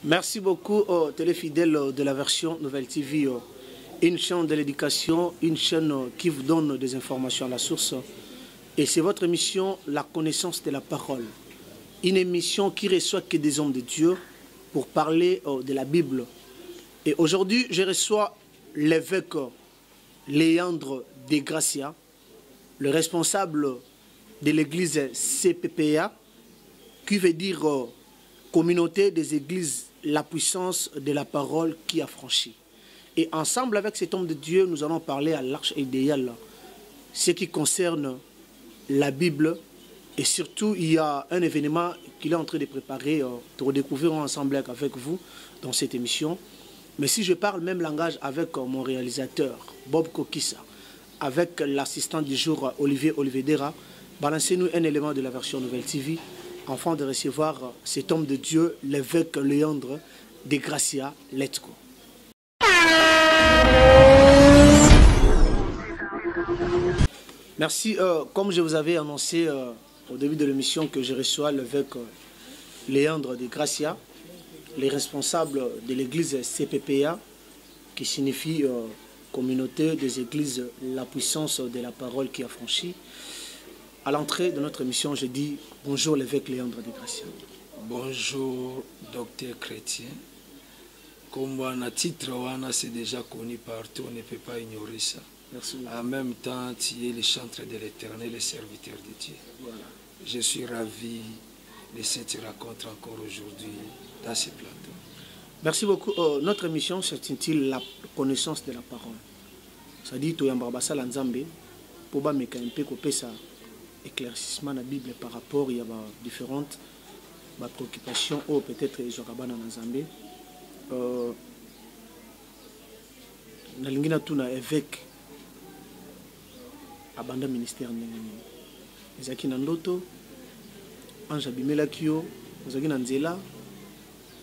Merci beaucoup aux téléfidèles de la version Nouvelle TV, une chaîne de l'éducation, une chaîne qui vous donne des informations à la source. Et c'est votre émission, la connaissance de la parole. Une émission qui reçoit que des hommes de Dieu pour parler de la Bible. Et aujourd'hui, je reçois l'évêque Léandre de Gracia, le responsable de l'église CPPA, qui veut dire communauté des églises, la puissance de la parole qui a franchi. Et ensemble avec cet homme de Dieu, nous allons parler à l'arche idéale, ce qui concerne la Bible. Et surtout, il y a un événement qu'il est en train de préparer, de redécouvrir ensemble avec vous dans cette émission. Mais si je parle même langage avec mon réalisateur, Bob Kokissa, avec l'assistant du jour, Olivier Dera, balancez-nous un élément de la version Nouvelle TV, afin de recevoir cet homme de Dieu, l'évêque Léandre de Gracia. Let's go. Merci. Comme je vous avais annoncé au début de l'émission que je reçois l'évêque Léandre de Gracia, les responsables de l'église CPPA, qui signifie communauté des églises, la puissance de la parole qui a franchi. À l'entrée de notre émission, je dis bonjour l'évêque Léandre de Gracia. Bonjour docteur chrétien. Comme un titre, c'est déjà connu partout, on ne peut pas ignorer ça. Merci. En même temps, tu es le chantre de l'Éternel, le serviteur de Dieu. Voilà. Je suis ravi de cette rencontre encore aujourd'hui dans ce plateau. Merci beaucoup. Notre émission s'intitule la connaissance de la parole. C'est-à-dire que tu as Nzambe pour un peu ça éclaircissement de la Bible par rapport à différentes préoccupations ou peut-être les Jorabana Nzambe. Nalingi na tuna évêque abanda ministère ndengeni. Ezaki na ndoto anja bimela kio ozaki na nzela.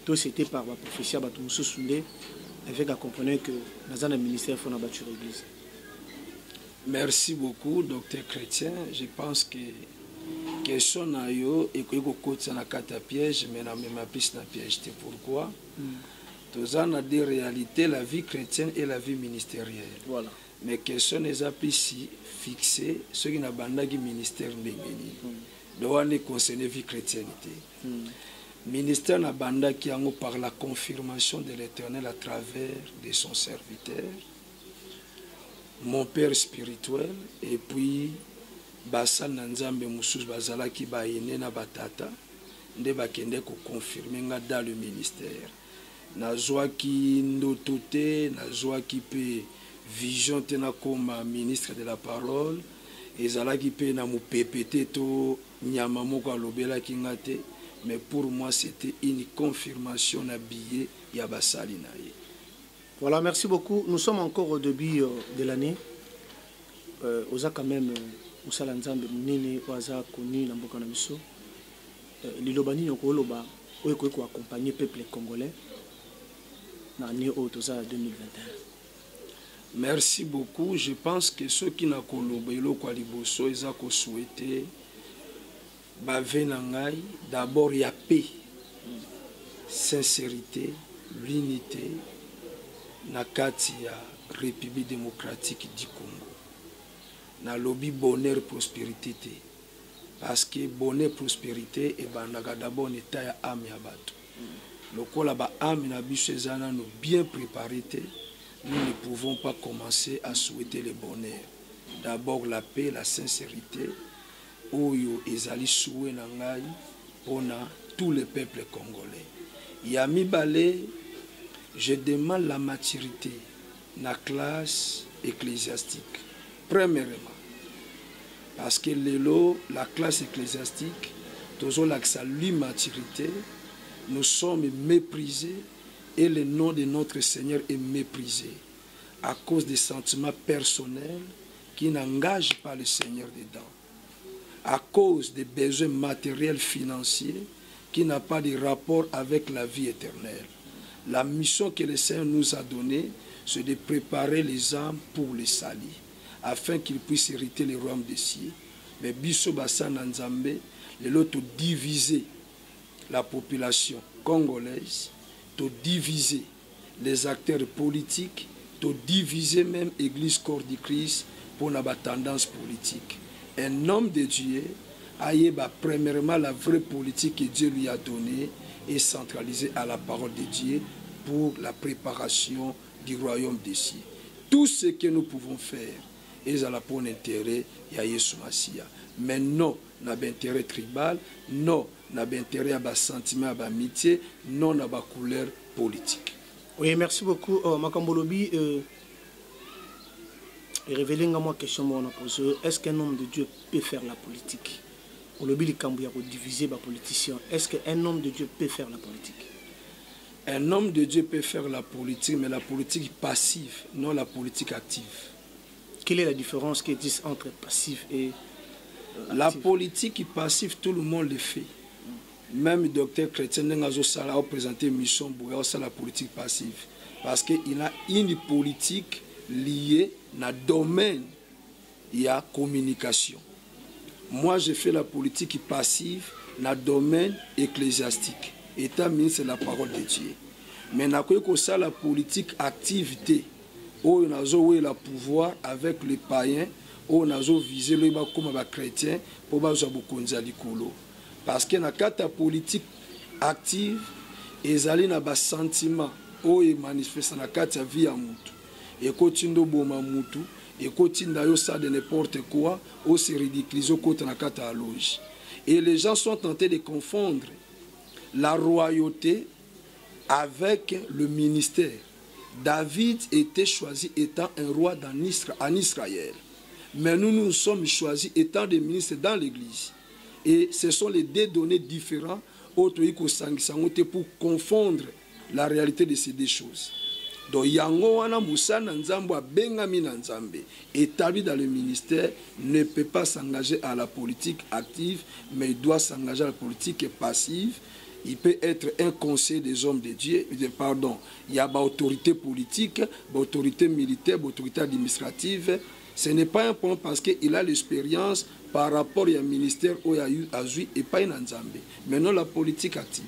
Tout c'était par la prophétie à Batumusu Sunde, avec à comprendre que dans un ministère, il faut bâtir l'église. Merci beaucoup, docteur chrétien. Je pense que question na yo et que côté na kata piège, mais na même piste na piège. C'est pourquoi tous en a des réalités, la vie chrétienne et la vie ministérielle. Voilà. Mais question n'est pas ici fixée, ce qui n'a pas de ministère n'engeni. Doit ne concerner vie chrétienté. Ministère Nabanda qui a par la confirmation de l'Éternel à travers de son serviteur, mon père spirituel, et puis Basal Nanzambe Moussous Bazala qui ba yene na batata, nde bakende ko confirmer dans le ministère. Na joie qui ndotote, na joie qui peut vision tena comme ministre de la parole, et zala qui peut na mu pépété to nyama moko alobela ki ngate. Mais pour moi, c'était une confirmation habillée Yabasali Naye. Voilà, merci beaucoup. Nous sommes encore au début de l'année. Oza quand même, Moussa Nzambe, Nene, Oza, Koni, Namboka Namiso. Lilobani, Yokoloba, Oeko accompagner le peuple congolais dans l'année 2021. Merci beaucoup. Je pense que ceux qui n'ont pas Kwaliboso, ils ont souhaité. D'abord, il y a paix, sincérité, l'unité, na kati ya République démocratique du Congo. Na lobby bonheur prospérité. Parce que bonheur prospérité et d'abord l'état ya âme ya bato. Lokola ba âme na biso ezana nous bien préparé, nous ne pouvons pas commencer à souhaiter le bonheur. D'abord la paix, la sincérité. Oyo ezali soué na ngai pona tout le peuple congolais. Yami balé, je demande la maturité na classe ecclésiastique. Premièrement, parce que la classe ecclésiastique, toujours l'immaturité, nous sommes méprisés et le nom de notre Seigneur est méprisé à cause des sentiments personnels qui n'engagent pas le Seigneur dedans. À cause des besoins matériels financiers qui n'ont pas de rapport avec la vie éternelle. La mission que le Seigneur nous a donnée, c'est de préparer les âmes pour les salir, afin qu'ils puissent hériter le royaume des cieux. Mais biso basa Nzambe, l'autre diviser la population congolaise de diviser les acteurs politiques, de diviser même l'Église corps du Christ pour la tendance politique. Un homme de Dieu a premièrement la vraie politique que Dieu lui a donnée et centralisée à la parole de Dieu pour la préparation du royaume des cieux. Tout ce que nous pouvons faire est à la bonne intérêt de Yeshua Massia. Mais non, n'a intérêt tribal, non, n'a intérêt à bas sentiment, à bas amitié, non à bas couleur politique. Oui, merci beaucoup. Makambolobi, révélez-moi question que je pose. Est-ce qu'un homme de Dieu peut faire la politique? On le dit quand il y a diviser les politiciens. Est-ce qu'un homme de Dieu peut faire la politique? Un homme de Dieu peut faire la politique, mais la politique passive, non la politique active. Quelle est la différence qu'ils disent entre passif et la politique passive, tout le monde le fait. Même le docteur Chrétien a présenté une mission pour la politique passive. Parce qu'il a une politique liée dans le domaine de la communication. Moi, je fais la politique passive dans le domaine ecclésiastique. État ministre de la parole de Dieu. Mais nous avons la politique activité. Où on a le pouvoir avec les païens, où on a visé les chrétiens pour les chrétiens. Parce que dans la politique active, ils ont un sentiment où ils manifestent dans la vie à Moutou. Et quand ils ont Moutou, et quand ils ont ça de n'importe quoi, où c'est ridiculisé dans la loge. Et les gens sont tentés de confondre la royauté avec le ministère. David était choisi étant un roi en Israël. Mais nous sommes choisis étant des ministres dans l'Église. Et ce sont les deux données différentes pour confondre la réalité de ces deux choses. Donc, Yango wana Moussa Nanzambo Bengami Nanzambe, établi dans le ministère, ne peut pas s'engager à la politique active, mais il doit s'engager à la politique passive. Il peut être un conseil des hommes de Dieu, pardon, il y a une autorité politique, une autorité militaire, une autorité administrative. Ce n'est pas un point parce qu'il a l'expérience par rapport au ministère où il a eu et pas un Nzambe. Mais non la politique active.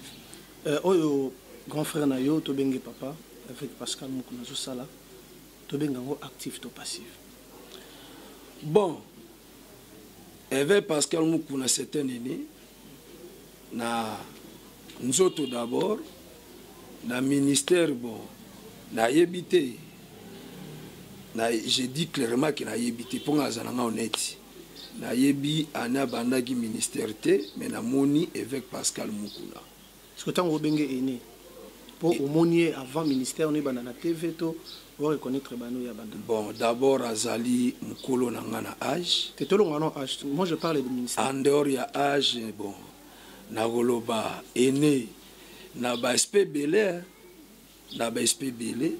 Grand frère Nayo, Tobenge Papa, avec Pascal Moukounazou Sala, Tobenge actif ou passif? Bon, avec Pascal Moukouna, c'est un aîné. Nous autres d'abord, dans le ministère, bon, na yébité. J'ai dit clairement qu'il y a yébité pour nga zananga honnête. Na yébi ana bandagi ministère té, mais na moni avec Pascal Moukouna. Est-ce que tant Obenge est né pour au monier avant ministère on est banana TV to pour reconnaître bano ya banda. Bon, d'abord Azali Mukolo nangana âge. T'es tout long âge. Moi je parle du ministère. En dehors ya âge, bon. Nagoloba est né na ba SP Belé, na ba SP Belé,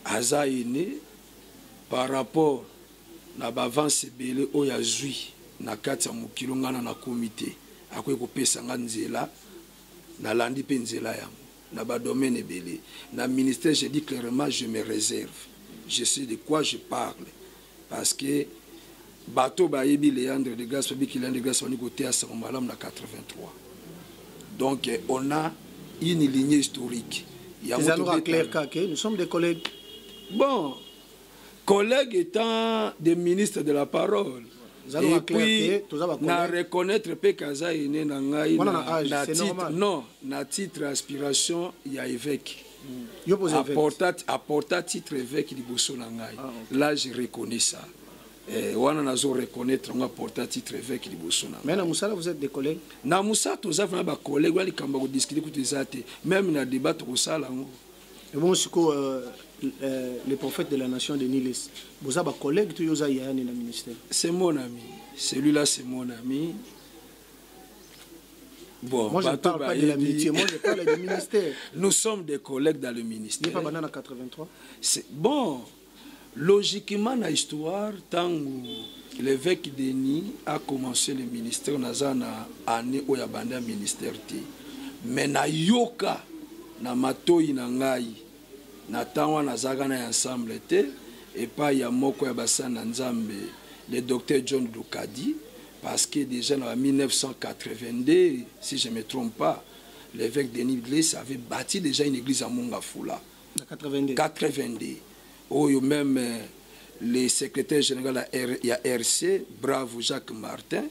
Aza est né par rapport na ba avance Belé oya zui na kati ya mokilo ngana na comité akoy kopesa nzela na landi pe nzela yango na ba domaine Belé na ministère. Je dis clairement je me réserve, je sais de quoi je parle parce que bateau bayebi Léandre de Grâce Fabi qui Léandre de Grâce Fabi côté à Saint-Malam na 83. Donc on a une lignée historique. Il y a nous sommes des collègues. Bon, collègues étant des ministres de la parole. Et puis, na reconnaître pe kaza ine na ngai na titre non, na titre aspiration il y a évêque. Apporta titre évêque liboso na ngai. Là je reconnais ça. On a reconnaître on apporta titre évêque liboso na. Mais na Moussa vous êtes des collègues. Na Moussa tous avons ba collègues wali kamba ko discuter ko tezate même na débat ko sala ngo. Et bon siko le prophète de la nation de Nilis. Vous avez un collègue tu yosa yani na ministère. C'est mon ami. Celui-là c'est mon ami. Bon, moi je ne parle pas de l'amitié, moi je parle du ministère. Nous sommes des collègues dans le ministère. Il n'y a pas banana 83. C'est bon. Logiquement dans l'histoire, tant que l'évêque Denis a commencé le ministère na année où il y a un ministère. Mais na yoka na matoi na ngai na tawa na zaga na ensemble te et pas ya moko ya basana nzambe le docteur John Dukadi parce que déjà en 1982 si je me trompe pas l'évêque Denis Iglesias avait bâti déjà une église à Mongafula. En 82. 82. Où même le secrétaire général de la RC, bravo Jacques Martin,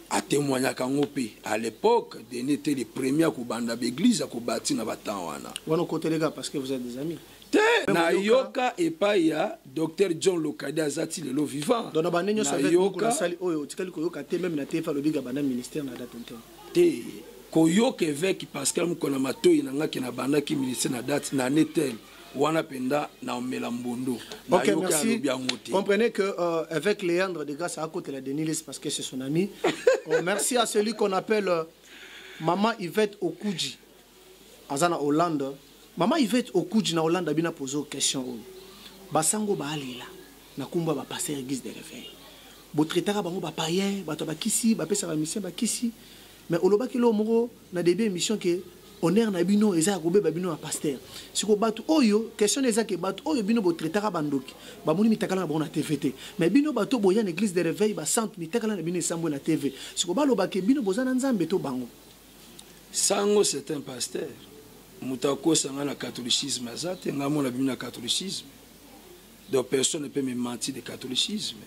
a témoigné à l'époque, Denis était le premier à bâtir l'église à bâtir dans Batawana. Vous avez côté les gars parce que vous êtes des amis. Na yoka et pas ya docteur John Lokade azati lelo vivant. Donc na banenyo savait beaucoup na sali oyo tikali ko yoka te même na tefa lo biga bana ministère na date ntene. Te ko yoka avec Pascal Mukona Matoyi na ngaki na banda ki ministère na date na netel wana penda na omela mbondo. OK, merci. Comprenez que avec Léandre de grâce à côté la Denis parce que c'est son ami. Merci à celui qu'on appelle Maman Yvette Okuji. Azana Hollande. Maman Yvette Okuji na Hollande bina poser question basango ba alila na kumba ba passer église de réveil bo traitera bango ba païen ba to ba kisi ba pesa ba mission ba kisi mais oloba ki lo moko na début mission que honneur na bino eza ko be ba bino ba pasteur siko batu oyo question eza ke batu oyo bino bo traitera bandoki ba moni mitakala na bon na TVT mais bino bato boya na église de réveil ba centre mitakala na bino sambo na TV siko ba loba ke bino bozana nzambe to bango sango c'est un pasteur. Moutako sanga na catholicisme azate ngamo na bimina catholicisme. Donc personne ne peut me mentir de catholicisme.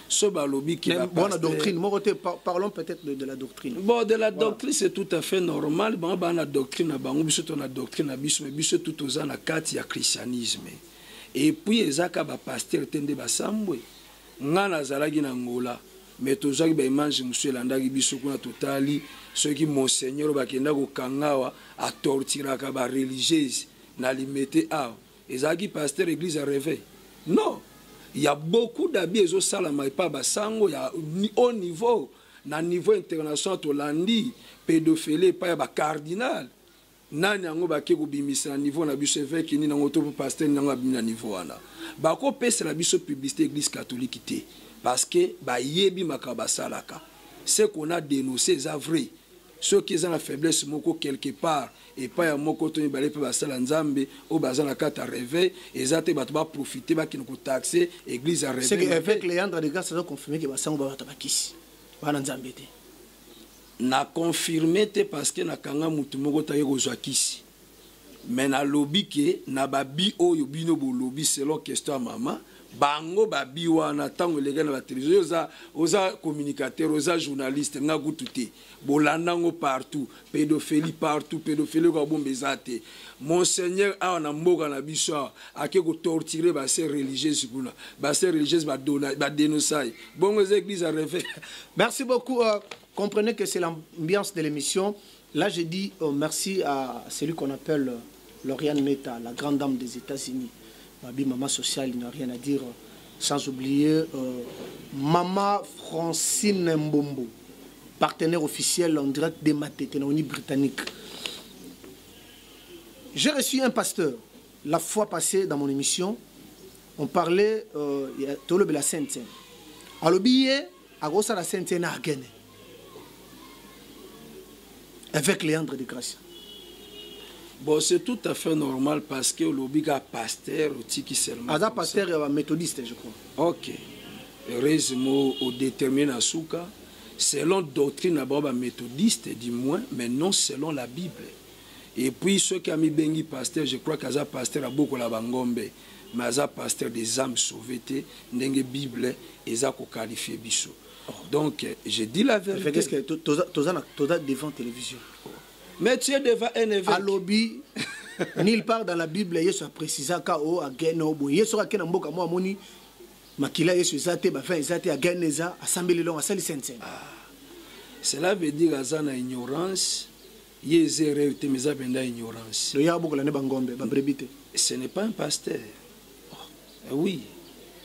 So balobi qui va bonne doctrine, moi parlons peut-être de la doctrine. Bon de la doctrine c'est tout à fait normal. Bon na doctrine bango biso to na doctrine na biso mais biso tout oza na kati ya christianisme. Et puis ezaka ba pasteur tende basambwe. Ngana zalagi na ngola. Mais tozaki ba image monsieur landaki biso kuna totali ceux qui monseigneur bakenda ko kangawa a torturaka ba religieuse na limité a ezaki pasteur église à réveil. Non, il y a beaucoup d'habits au salama et pas basango ya au niveau na niveau international to landi pédophilie pas ba cardinal nani yango bake ko bimisa niveau na biso évêque ni nango to pasteur nango bimina niveau wana bako pesa la biso publicité église catholique té parce que ba yebi makaba salaka c'est qu'on a dénoncé ça vrai ceux qui ont la faiblesse moko quelque part et pas ya moko to balé pe basala nzambe o bazana kata réveil et ça te bato ba profiter ba kino ko taxer église à réveil c'est que avec Léandre de grâce ça confirmer que basango ba bato bakisi bana nzambe te na confirmer te parce que na kanga mutu moko ta yeko zwakisi mais na lobby ke na babi oyo bino bo lobby selon question maman bango babi wana tango lega na ba télévision oza communicateur oza journaliste nga gututé bolandango partout pédophilie ko bombezate monseigneur a na mboka na biso ake ko torturer ba sœurs religieuses kuna ba sœurs religieuses ba dona ba dénoncer bongo église à réveil. Merci beaucoup. Comprenez que c'est l'ambiance de l'émission. Là je dis merci à celui qu'on appelle Lauriane Meta, la grande dame des États-Unis. Babi Maman Sociale, il n'y a rien à dire. Sans oublier Maman Francine Mbombo, partenaire officiel en direct des Matéténaoni britannique. J'ai reçu un pasteur la fois passée dans mon émission. On parlait de la Sainte-Seine. À l'objet, à Gossa la Sainte-Seine à Gene. Avec Léandre de Gracia. Bon, c'est tout à fait normal parce que l'obiga pasteur qui seulement. Ada pasteur méthodiste, je crois. Ok. Heureusement, au déterminé à Souka, selon doctrine d'abord méthodiste, du moins, mais non selon la Bible. Et puis, ceux qui ont mis Bengi pasteur, je crois qu'Aza pasteur a beaucoup la Bangombe, mais Aza pasteur des âmes sauvées, n'engue Bible, et ça qualifié Bissot. Donc, je dis la vérité. Qu'est-ce que tu as devant télévision? Mais tu es devant un évêque. À lobby, nulle part dans la Bible, il y a précisé qu'il a gagné. Il y a un mboka moi moni makila yesu zate ba fin zate a gagné ça assemblée long à sali sainte. Cela veut dire azana ignorance, yezere temeza benda ignorance. Le ya beaucoup la ne bangombe ba brebite. Ce n'est pas un pasteur. Oui,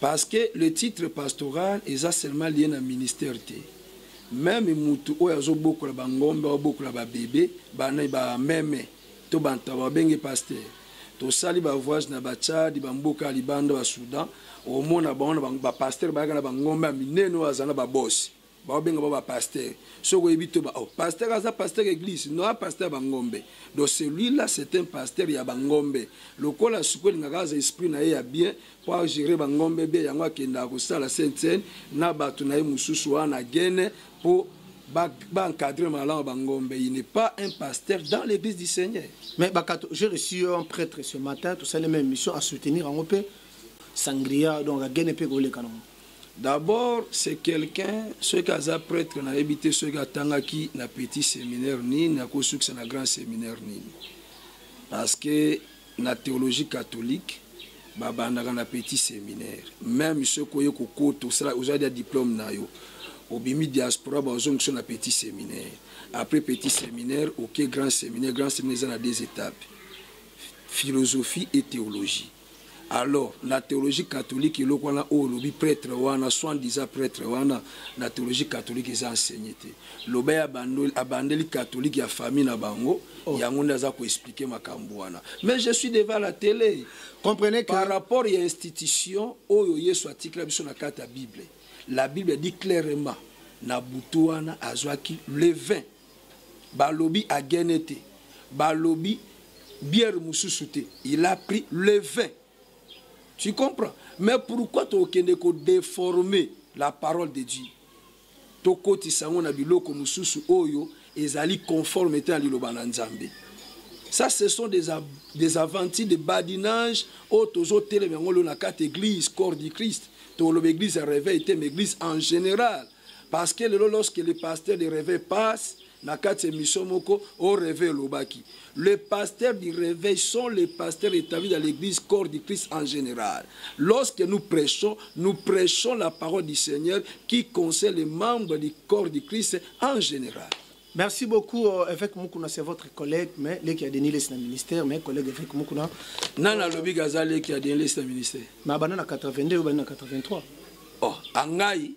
parce que le titre pastoral est seulement lié à ministère. Même mutu oyazo beaucoup la bangombe ou beaucoup la bébé bana ba meme to banta ba bengi pasteur to sali ba voyage na ba Tchad ba mboka libanda ba Soudan au mona ba pasteur ba kana bangombe mineno azana ba boss ba benga ba pasteur soko ebito ba pasteur aza pasteur église non pasteur bangombe donc celui-là c'est un pasteur ya bangombe lokola sukoli ngakaza esprit na ya bien pour gérer bangombe be yango akenda ko sala Sainte-Seine na batu na mususu wana gene pour encadrer il n'est pas un pasteur dans l'église du Seigneur. Mais j'ai reçu un prêtre ce matin, tout ça, les mêmes missions à soutenir en OP. Sangria, donc à gagner peu le canon. D'abord, c'est quelqu'un, ceux qui ont prêtre, qui ont habité, ceux qui ont na petit séminaire, ni na succès na grand séminaire, ni. Parce que la théologie catholique, babanda na petit séminaire. Même ceux qui ont des diplômes na yo. Au bimi diaspora, bazong sur na petit séminaire. Après petit séminaire, ok grand séminaire a deux étapes. Philosophie et théologie. Alors, la théologie catholique, il y a un prêtre, soi-disant prêtre, la théologie catholique est enseignée. L'obé abandonné catholique, il y a famille na bango, il y a un qui peut expliquer ma cambouana. Mais je suis devant la télé. Comprenez que par rapport à l'institution, où il y a un article sur la carte de la Bible. La Bible dit clairement, na butuana azwaki le vin, balobi a genete, balobi bière mususute, il a pris le vin. Tu comprends? Mais pourquoi tu as déformé la parole de Dieu? Tu koti sango na biloko mususu oyo ezali conforme à l'ilobana nzambe. Ça, ce sont des aventures de badinage au tozo tele mengolo na quatre églises corps du Christ. L'église réveil était l'église en général. Parce que lorsque les pasteurs de réveil passent, au réveil l'obaki. Les pasteurs du réveil sont les pasteurs établis dans l'église corps du Christ en général. Lorsque nous prêchons la parole du Seigneur qui concerne les membres du corps du Christ en général. Merci beaucoup, Évêque Moukouna, c'est votre collègue, mais les qui a donné le ministère, mais collègue Évêque Moukouna. Nana Lobi Gazali qui a donné le ministère. Mais il y a 82 ou 83. Oh, Angaï.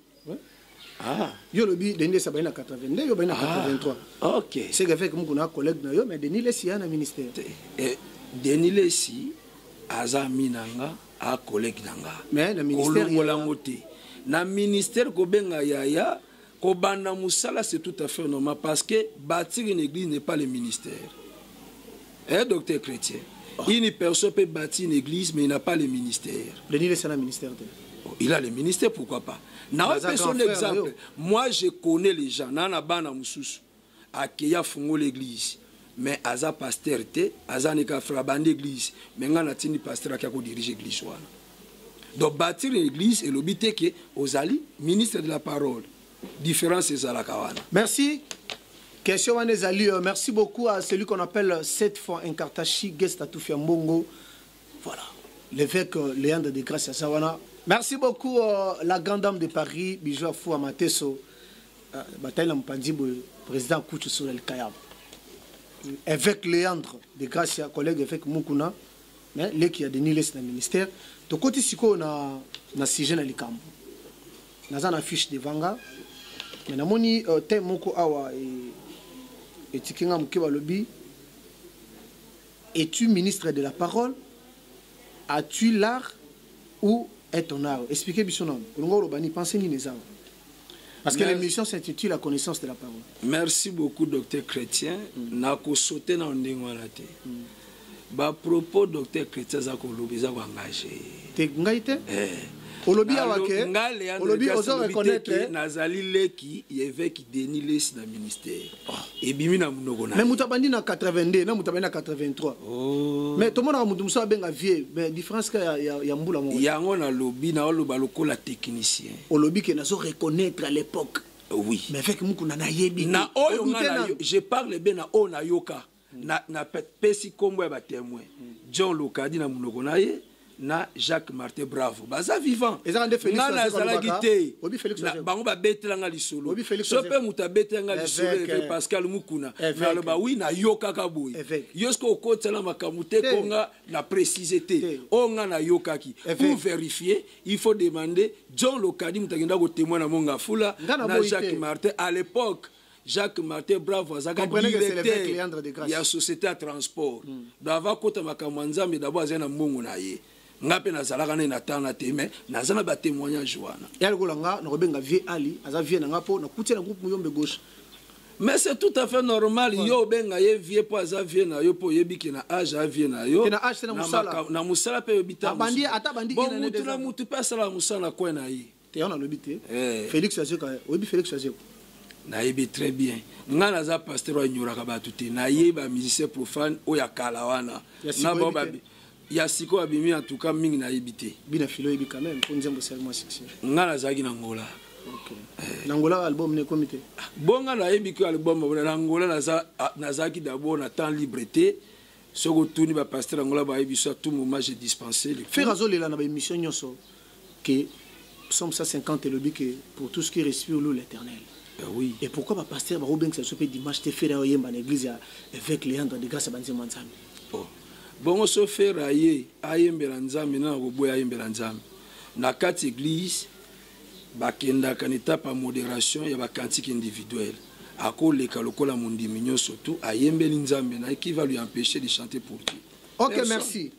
Ah, yo lobi donné ça en 82 ou 83. Ok. C'est Évêque Moukouna, collègue, mais donné le si à un ministère. Donné le si, Azami Nanga, à collègue Nanga. Mais le ministère. Na ministère Kobenga Yaya. Kobanda Moussala, c'est tout à fait normal parce que bâtir une église n'est pas le ministère. Un docteur chrétien, une personne peut bâtir une église, mais il n'a pas le ministère. Le ministère. Il a le ministère, pourquoi pas? Son exemple. Moi, je connais les gens. Nana Bana Moussous, à Kéa Fongo l'église. Mais Aza pasteur, Aza Nika Fraban l'église. Mais Nana Tini pasteur qui a dirigé l'église. Donc, bâtir une église, et l'obité que Ozali, ministre de la parole. Différence est à la Kawana. Merci. Question Anezali. Merci beaucoup à celui qu'on appelle 7 fois Inkartachi, Gestatu Fiambongo. Voilà. L'évêque Léandre de Grâce à Sawana. Merci beaucoup la grande dame de Paris, Bijou Foua Mateso. Bataille Mpandibou, président Kouchou sur el Kayab. Évêque Léandre de Grâce à collègue évêque Moukouna. Mais les qui a donné le ministère. De côté Siko na Sigé na Likambo. Naza na fiche de Vanga. Mais namoni te moko awa et tikinga mukeba lobi. Es-tu ministre de la parole? As-tu l'art ou est ton art? Expliquez bien son nom. Pensez ni les arts. Parce que l'émission s'intitule La connaissance de la parole. Merci beaucoup, docteur Chrétien. Nako sauté dans ndengwanate. Ba propos docteur Chrétien zako lobi zako engagé. Te ngaite? Olobi awake, olobi ozo reconnaître nazali leki évêque Denis Les na ministère. Et bimi na munoko na. Mais mutabandi na 82, na mutabandi na 83. Oh. Mais tout le monde a mutumso benga vieux, mais différence que ya mbula mo. Yango na lobi na oloba lokola technicien. Olobi que nazo reconnaître à l'époque. Oui. Mais avec mukuna na yebi. Na oyo na je parle bien na o na yoka. Na pesi kombo ya ba témoin. John Lokadi na munoko na ye. Na Jacques Martin Bravo baza vivant na nazalaki te bango babetelanga lisolo sope mutu abetelanga lisolo évêque Pascal Mukuna mais aloba oui na yokaka boye yo soki okotela makambo te konga na précise te onga na yokaki pour vérifier il faut demander John Lokadi mutu agenda kotémoin na monga fula na Jacques Martin à l'époque Jacques Martin Bravo azaka directeur ya société à transport dava kota makambo nzambe d'abord azana mbongo na ye ngape nazalaka na natana te mais nazana ba témoignage wana ya kolanga na kobenga vie ali aza vie na ngapo na kutia na groupe muyombe gauche mais c'est tout à fait normal yo benga ye vie po aza vie na yo po yebiki na âge a vie na yo na âge na musala pe yobita abandi ata bandi ina ne de mutu pesa la musala ko na ye te ona lobité Félix Azeko obi Félix Azeko nayebi très bien nga naza pasteur ignoraka bato te nayeba musicien profane oya kalawana na baba ya siko abimi en tout cas mingi nayebi te bina filo yebi quand même pour nzembo serment succès nga nazaki na Angola. Nangola album ne comité bonga nayebi ko album na Angola nazaki d'abord na temps liberté soko tuni ba pasteur Angola ba yebi so tout moment j'ai dispensé le faire azolela na ba émission nyoso que Psaume 150 et le but que pour tout ce qui respire l'eau l'éternel. Oui. Et pourquoi pas pasteur Robin que ça se fait dimanche te faire yemba na église avec Léandre de grâce à banzema nzambe. Bon so faire ayembela nzambe na roboya ayembela nzambe. Na kati église bakenda kanita pa modération ya ba cantique individuel. Akoleka lokola mundi minyo surtout ayembeli nzambe na qui va lui empêcher de chanter pour Dieu. OK, merci.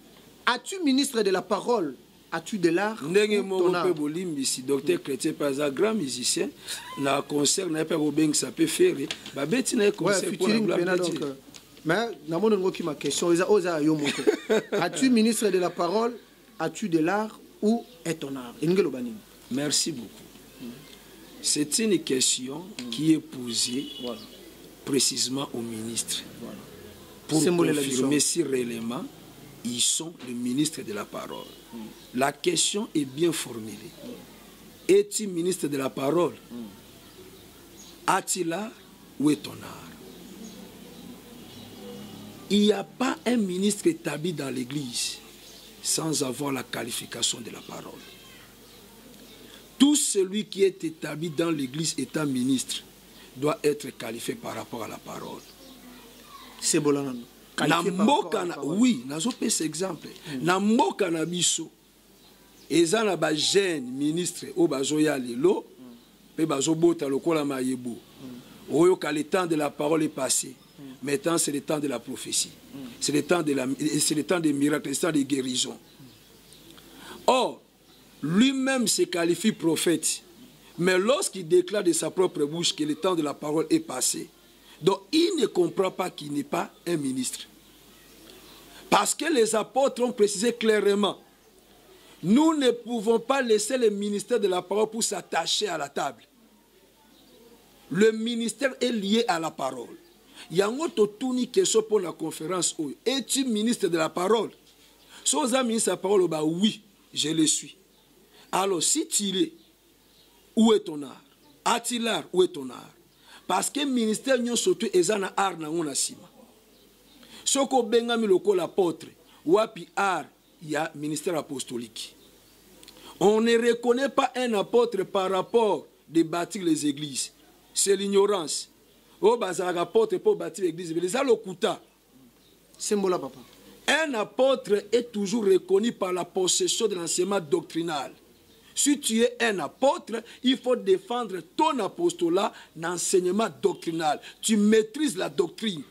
As-tu ministre de la parole? As-tu de l'art? Ndenge moko pe bolimbisi docteur Chrétien pas un grand musicien na concert na pas Robin ça peut faire ba beti na concert pour la gloire de Dieu. Mais na mon ngoki ma question oza yo moko. As-tu ministre de la parole? As-tu de l'art ou est ton art? Ingelo banini. Merci beaucoup. C'est une question qui est posée précisément au ministre. Pour confirmer si réellement ils sont le ministre de la parole. La question est bien formulée. Es-tu ministre de la parole? As-tu l'art ou est ton art? Il n'y a pas un ministre établi dans l'église sans avoir la qualification de la parole. Tout celui qui est établi dans l'église étant ministre doit être qualifié par rapport à la parole. C'est bon. Oui, nazo pesa exemple. Na mboka na biso ezana ba jeune ministre o bazoya lelo pe bazobota lokola mayebo. Oyo ka le temps de la parole est passé. Maintenant c'est le temps de la prophétie. C'est le temps des miracles, c'est le temps des guérisons. Or, lui-même se qualifie prophète. Mais lorsqu'il déclare de sa propre bouche que le temps de la parole est passé, donc il ne comprend pas qu'il n'est pas un ministre. Parce que les apôtres ont précisé clairement, nous ne pouvons pas laisser le ministère de la parole pour s'attacher à la table. Le ministère est lié à la parole. Il y a un autre question pour la conférence. Es-tu ministre de la parole? Si vous avez ministre de la parole, bah oui, je le suis. Alors si tu l'es, où est ton art? As-tu l'art? Où est ton art? Parce que le ministère n'y a surtout un art na on asima. Soko bengami loko l'apôtre, wapi art, il y a ministère apostolique. On ne reconnaît pas un apôtre par rapport de bâtir les églises. C'est l'ignorance. Oh, bazar apôtre pour bâtir l'église. Mais les alokuta. C'est mola papa. Un apôtre est toujours reconnu par la possession de l'enseignement doctrinal. Si tu es un apôtre, il faut défendre ton apostolat d'enseignement doctrinal. Tu maîtrises la doctrine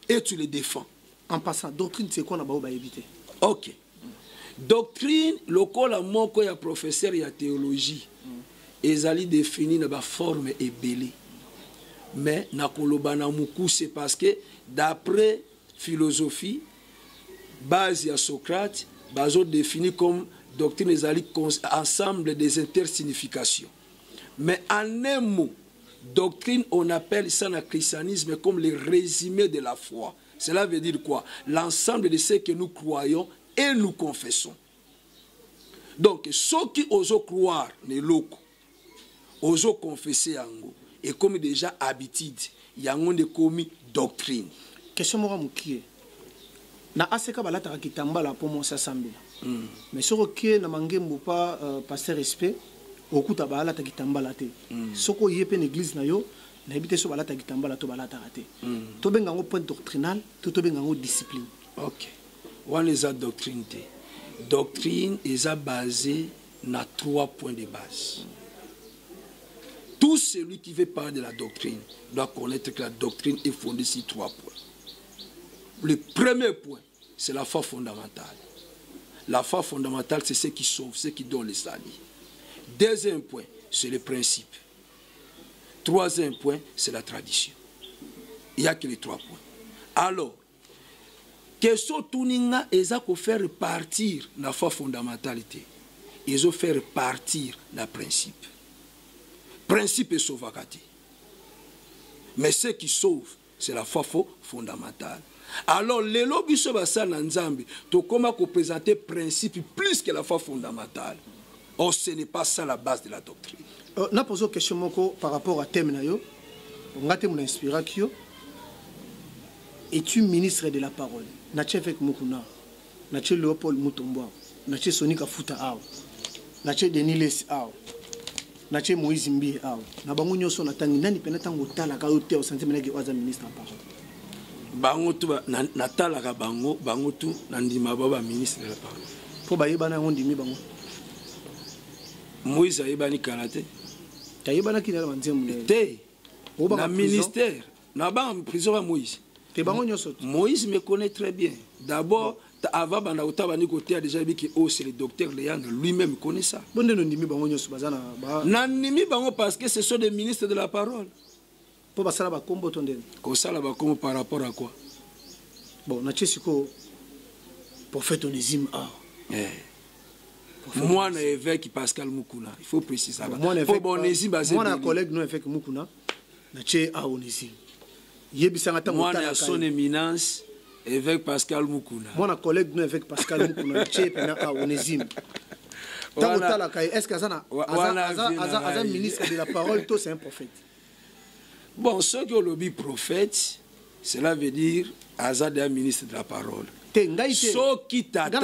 et tu le défends. En passant, doctrine, c'est quoi on va éviter? Ok. Doctrine, le col à mon professeur et théologie, ils allaient définir la forme et belée. Mais c'est parce que d'après philosophie, base à Socrate, bazo défini comme doctrine des alliés ensemble des intersignifications. Mais en un mot, doctrine, on appelle ça le christianisme comme le résumé de la foi. Cela veut dire quoi? L'ensemble de ce que nous croyons et nous confessons. Donc, ceux qui osent croire, les locaux, osent confesser en gros, et comme déjà habitude, il y a un commis doctrine. Question moi moukié. Na aseka balata kitambala pour moi ça semble. Mais sur OK na mangembo pas pasteur respect okuta balata kitambala te. Soko yepe l'église na yo na habité so balata kitambala to balata raté. To benga ngo point doctrinal, to benga ngo discipline. OK. One is a doctrine. Doctrine est basée na 3 points de base. Tout celui qui veut parler de la doctrine doit connaître que la doctrine est fondée sur 3 points. Le premier point, c'est la foi fondamentale. La foi fondamentale, c'est ce qui sauve, ce qui donne le salut. Deuxième point, c'est le principe. Troisième point, c'est la tradition. Il n'y a que les 3 points. Alors, question tuninga eza ko faire partir la foi fondamentalité. Ils ont faire partir le principe. Principe est sauvagate. Mais ce qui sauve, c'est la foi fondamentale. Alors, les lobbies sur la Nzambi, tu commences à présenter principe plus que la foi fondamentale. Or, ce n'est pas ça la base de la doctrine. Je pose une question par rapport à thème. On a mon inspiration. Es-tu ministre de la parole? Nache avec Mukuna, Nache Léopold Mutomboa, Nache Sonika Futa Ao, Nache Deniles Ao, Nache Moïse Mbi Ao. Nabango nyoso natangi nani penatango tala ka ote au sentiment que oza ministre en parole. Bango tu natala ka bango tu nandima baba ministre de la parole. Po ba yebana ngondimi bango. Moïse ayebani kalate. Tayebana kinala banzemu te. Na ministère, na ba prison Moïse. Moïse me connaît très bien. D'abord, avant Bandaoutabani côté a déjà dit que c'est le docteur Léandre lui-même connaît ça. Nanimi bango parce que ce sont des ministres de la parole. Pour ça là combo tondé. Ko ça là comme par rapport à quoi? Bon, na tchesiko prophète Onésime a. Moi na évêque Pascal Mukuna, il faut préciser ça. Moi na collègue nous évêque Mukuna, na tché a Onésime. Moi, à son éminence, évêque Pascal Mukuna. Mon collègue, nous, évêque Pascal Mukuna, Onésime. Est-ce que un ministre de la parole, c'est un prophète? Bon, ceux qui ont le prophète, cela veut dire Azad est un ministre de la parole. Ceux qui t'attendent,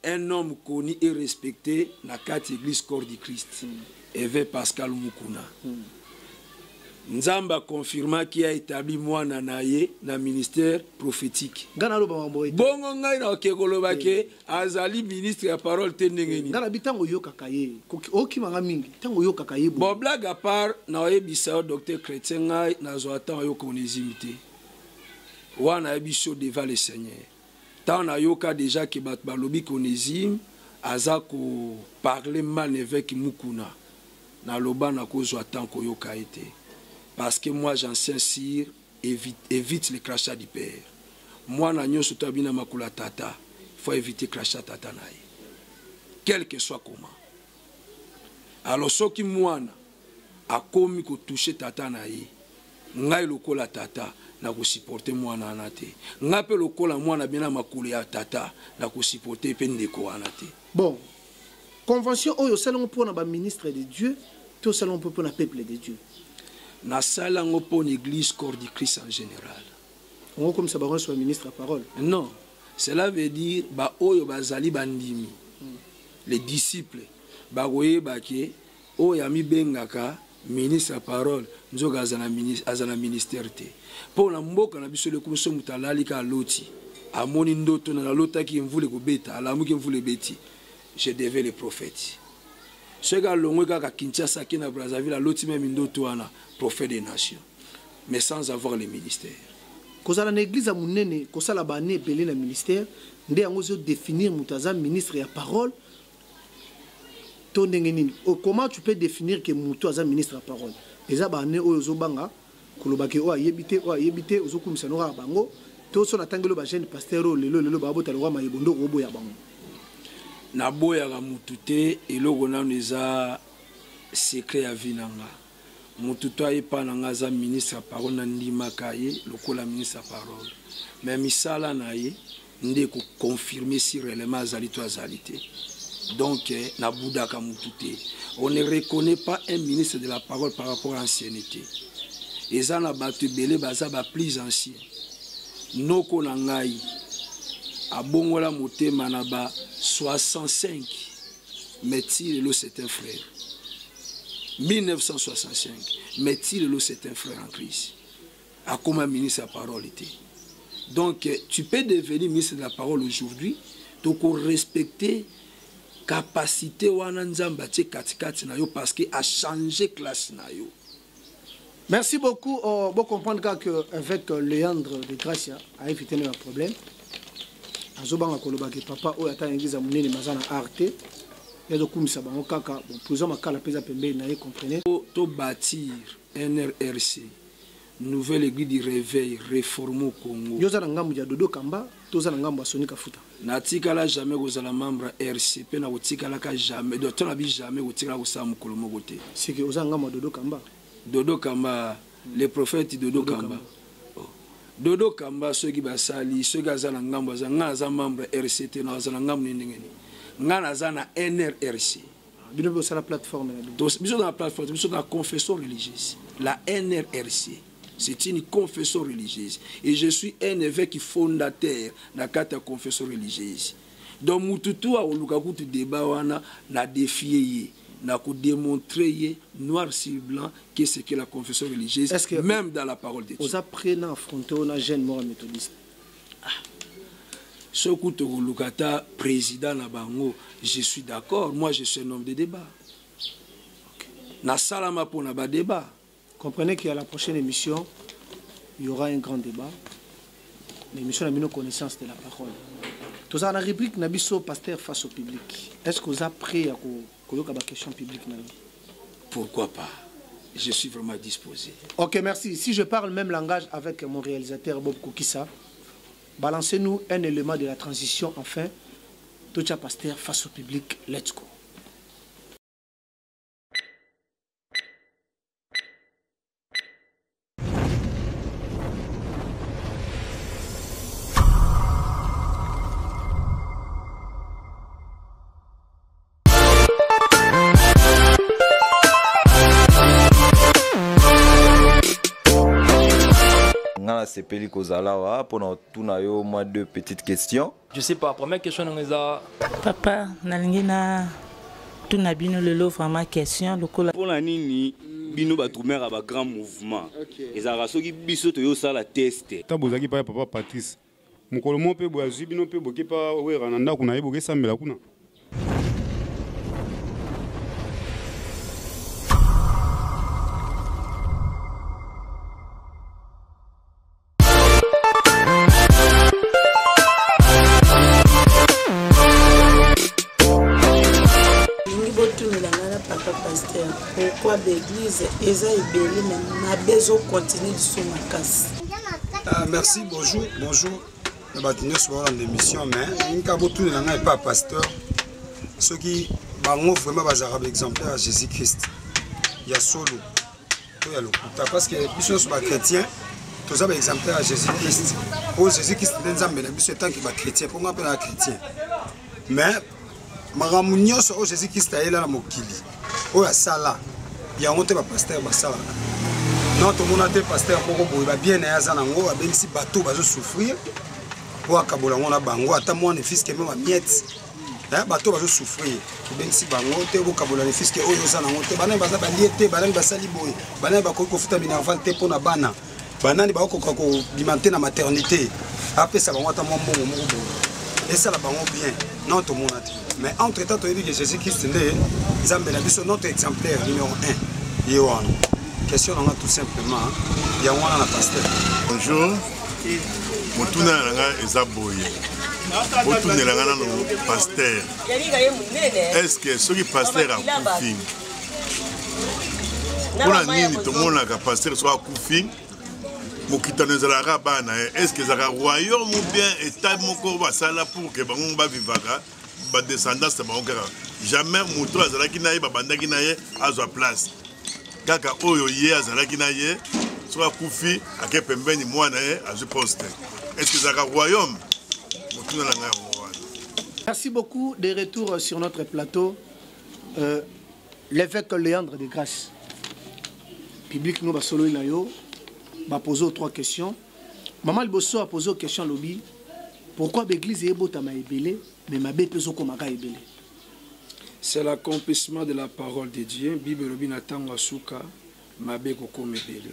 un homme connu et respecté dans la église corps du Christ, évêque Pascal Mukuna. Nzamba confirma qu'il a établi moi nanaye na ministère prophétique. Bongo ngai na okekoloba ke azali ministre ya parole tenengeni. Ngana bitango yoka kaye. Okimanga mingi tango yoka kaye. Bon blague à part na oyebisa docteur chrétien ngai na zo atan yoka onezimité. Wana ebiso devant le Seigneur. Tant na yoka déjà que bat balobi konezim aza ko parler mal avec Mukuna. Na loba na ko zo atan ko yoka été. Parce que moi, j'enseigne sire, évite le crachat du père. Moi, je suis tabina makula tata. Il faut éviter le crachat tata naï. Quel que soit comment. Alors, ce qui moi a commis que toucher tata naï, ngai lokola tata, na ko supporter moi na anate. Ngape lokola moi na bina makula tata, na ko supporter pendeko anate. Bon, convention oyo salon pour na ba ministre de Dieu, tout salon pour na peuple de Dieu. Na salango pour l'église corps du Christ en général. On comme ça baron soit ministre à parole. Non, cela veut dire ba oyo bazali bandimi. Les disciples ba goye ba ke oyo ami bengaka ministre à parole nzoga azana ministère te. Pour na mboka na biso le kumso mutalali ka loti. Amoni ndoto na lota ki mvule ko beta, alamu ki mvule beti. Je devais le prophète. Ce gars longue kaka Kinshasa qui na Brazzaville a l'autre même ndoto wana prophète des nations mais sans avoir le ministère. Kozala na église munene kosala bané belé na ministère ndé yango zo définir mutaza ministre ya parole to ndenge nini. Comment tu peux définir que mutu aza ministre ya parole? Eza bané oyo zo banga koloba ke o ayebité ozo kumisa no ka bango to so na tangelo ba jeune pasteur lelo ba bota lo ma yebondo obo ya bango. Na boya ga mutute eloko nanu eza secret ya vinanga mututo ayepa nanga za ministre ya parole na ndimaka ye lokola ministre ya parole mais misala na ye nde ko confirmer si réellement azali to azalité. Donc na budaka mutute on ne reconnaît pas un ministre de la parole par rapport à l'ancienneté. Eza na batu belé baza ba plus ancien noko na ngai abongola motema na ba 65 Métis c'est un frère 1965 Métis c'est un frère en Christ a comme un ministre de la parole était. Donc tu peux devenir ministre de la parole aujourd'hui donc respecter capacité wana nzamba tie katikati na yo parce que a changé classe na yo. Merci beaucoup. Bon comprendre que avec Léandre de Gracia a évité le problème. Azobanga koloba ke papa oyo ata ingiza munene mazana arte yazo kumisa bango kaka bon plusieurs makala peza pembe na ye comprenez to bâtir NRRC nouvelle église du réveil réforme au Congo. Yoza na ngambu ya Dodo Kamba toza na ngambu ya Sonika Futa. natikala jamais kozala membre RCP na kotikala ka jamais docteur na bi jamais kotikala kosala mokolo moko te. C'est que ozanga ma Dodo Kamba. Dodo Kamba, le prophète Dodo Kamba. Dodo Kamba ceux qui basali ceux qui azana ngambo za membre RCT na azana ngambo ndengeni. Nga nazana NRRC. Bino sur la plateforme là. Donc biso dans la plateforme, biso dans la confession religieuse. La NRRC. C'est une confession religieuse. Et je suis un évêque fondateur de la carte de confession religieuse. Donc, Moututu a eu débat na défié, na démontré noir sur blanc qu'est ce que la confession religieuse, même dans la parole de Dieu. Vous apprenez à affronter un jeune mort méthodiste. Ce que président Nabango, je suis d'accord. Moi, je suis un homme de débat. Na salama pour na débat. Comprenez qu'à la prochaine émission, il y aura un grand débat. L'émission a mis nos connaissances de la parole. Tout ça, la rubrique Nabiso pasteur face au public. Est-ce que vous êtes prêt à coloquer la question publique? Pourquoi pas? Je suis vraiment disposé. Ok, merci. Si je parle le même langage avec mon réalisateur Bob Koukissa, balancez-nous un élément de la transition. Enfin, tout ça pasteur face au public. Let's go. C'est Pélikozala pour nous moins deux petites questions. Je sais pas, première question papa nalingina tuna bino lelo vraiment question lokola pour la nini bino ba trouver un grand mouvement et ça rasoki biso to yo sala test tabozaki pa papa Patrice mukolo mo pe boazi bino pe boke pa wera na ndako na yeboke sambela kuna. Pourquoi l'église est ébélée, mais n'a besoin de continuer de se casse. Merci, bonjour. Bonjour. Nous avons sur l'émission, mais nous avons tout le monde pas pasteur. Ceux qui ont vraiment des arabes exemplaires à Jésus-Christ. Il y a solo. Il y a le parce que les sont chrétiens, tous les exemplaires à Jésus-Christ. Pour Jésus-Christ, c'est tant qu'il est chrétien. Pour moi, il est chrétien. Mais, Maramounios, Jésus-Christ est là, Mokili. Oh ya sala ya monte ba pasteur ba sala non to mona te pasteur moko boye ba bien na za nango ba bengisi bateau bazo souffrir po akabola ngona bango ata mwana fils ke mema miette bateau bazo souffrir bengisi bango te bo kabola ne fils ke oyo za nango te bana baza ba liete bana ba sali boye bana ba ko futa minerval te pona bana banani ba ko alimenter na maternité apesa bango ata mwa mbongo moko boye et ça la bango bien non to mona te. Mais entre-temps, tu as dit que Jésus-Christ est notre exemplaire numéro 1. Yohan. Question tout simplement. Yawana pasteur. Bonjour. Motuna nanga ezaboye. Motuna nanga no pasteur. Est-ce que ce qui pasteur a kufi? Pour la nini tout le monde a pasteur soit kufi. Mokitano ezalaka bana. Est-ce que zaka royaume ou bien état moko ba sala pour que bango ba vivaka? Ba descendance ba okara jamais moto azalaki na ye babandaki na ye azwa place kaka oyo ye azalaki na ye so akufi ake pembeni mwana ye azwi poste. Est-ce que zaka royaume moto na nga royaume? Merci beaucoup. De retour sur notre plateau, l'évêque Léandre de Grâce public nous ba solo na yo ba poser 3 questions. Maman Liboso a posé une question lobby. Pourquoi l'église est botama ebele? C'est l'accomplissement de la parole de Dieu. Bible Robinatanga Souka, Mabeko Komebele.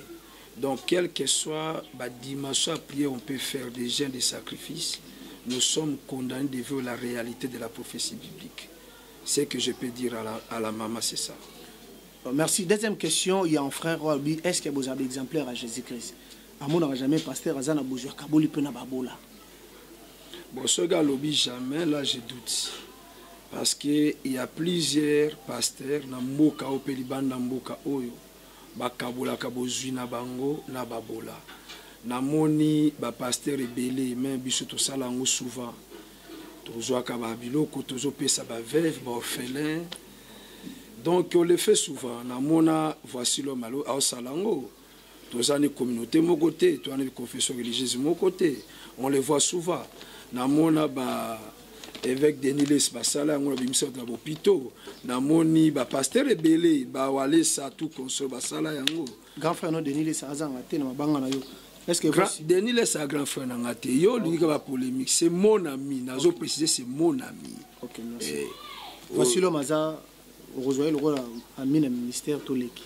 Donc, quelle que soit la dimension à prier, on peut faire des jeûnes, des sacrifices. Nous sommes condamnés de vivre la réalité de la prophétie biblique. Ce que je peux dire à la maman, c'est ça. Merci. Deuxième question, il y a un frère, est-ce que vous avez exemplaire à Jésus-Christ? À mon avis, jamais pasteur Azana Bouzouer Kaboli Pena Babola. Bon, ce gars lobby jamais, là je doute. Parce qu'il y a plusieurs pasteurs, na mboka au Péliban, na mboka oyo, bakabola kabozui na bango, na babola. Na moni, ba pasteur rebelle, mais biso to salango souvent. tozwaka babiloko tozopesa baveuve baorphelin. Donc on le fait souvent. Namona voici l'homme à Salango. Tous les communautés mon côté, tous les confessions religieuses mon côté. On les voit souvent. Namona ba évêque Deniles basala on a bimisa dans l'hôpital. Namoni ba pasteur ebele ba wale sa tout console basala yango. Grand frère no Deniles azanga te na mabanga na yo. Est-ce que Deniles a grand frère na ngate yo lui ka ba polémique, c'est mon ami. Nazo préciser c'est mon ami. OK, merci. Voici l'homme aza rejoindre le rôle à ministère Toleki.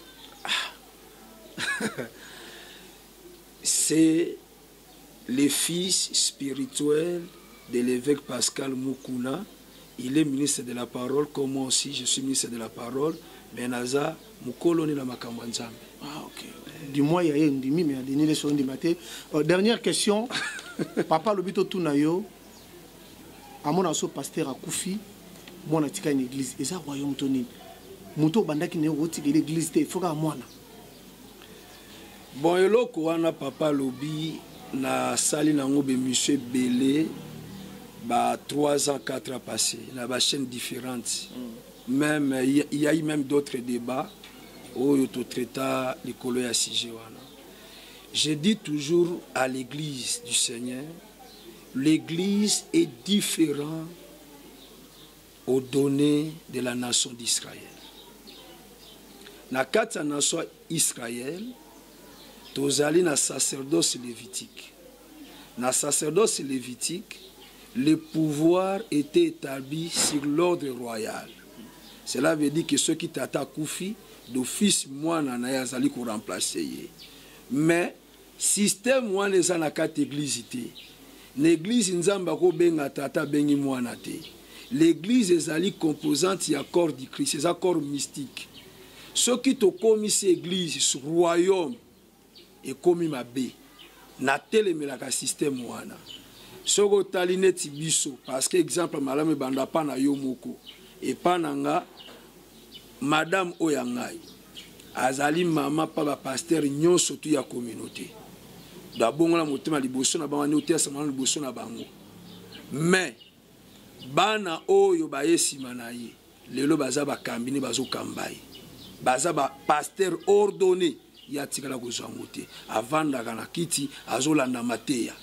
C'est le fils spirituel de l'évêque Pascal Mukuna. Il est ministre de la parole, comme moi aussi je suis ministre de la parole. Benaza Mukoloni la Makamwanzambe. Ah ok. Dis-moi, il y a une demi, mais il y a des choses matin. Dernière question. Papa Lobito Tunayo, à mon asso pasteur à Koufi, mon atika une église. Et ça, royaume Tony. Muto bandaki ne woti ke l'église te foka mwana. Bon eloko wana papa lobi na sali nango be monsieur Belé ba 3 ans 4 ans passé na ba chaîne différentes. Même il y a eu même d'autres débats où to traita les colo ya sujet wana. Je dis toujours à l'église du Seigneur, l'église est différente aux données de la nation d'Israël. Na kati ya nation Israël, tozali na sacerdoce lévitique. Na sacerdoce lévitique, le pouvoir était établi sur l'ordre royal. Cela veut dire que ceux qui t'attaquent Koufi, d'office moi na yazali ko remplacer. Mais système wana eza na kati église te. L'église nzamba ko benga tata bengi mwana te. L'église ezali composante ya corps du Christ, c'est un corps mystique. Ceux qui ont commis cette église, ce royaume, et commis ma bé, na telemelaka système wana. Ce que taline tibiso, parce que exemple malame banda pa na yo moko, et pa nanga madame oyangai, azali mama pa ba pasteur nyonso tu ya communauté. D'abord la motema liboso na bango ni otesa mana liboso na bango. Mais bana oyo ba yesima na ye, lelo baza ba kambini bazo kambai. Baza ba pasteur ordonné ya tikala kozangote avant d'agana kiti azolanda mateya.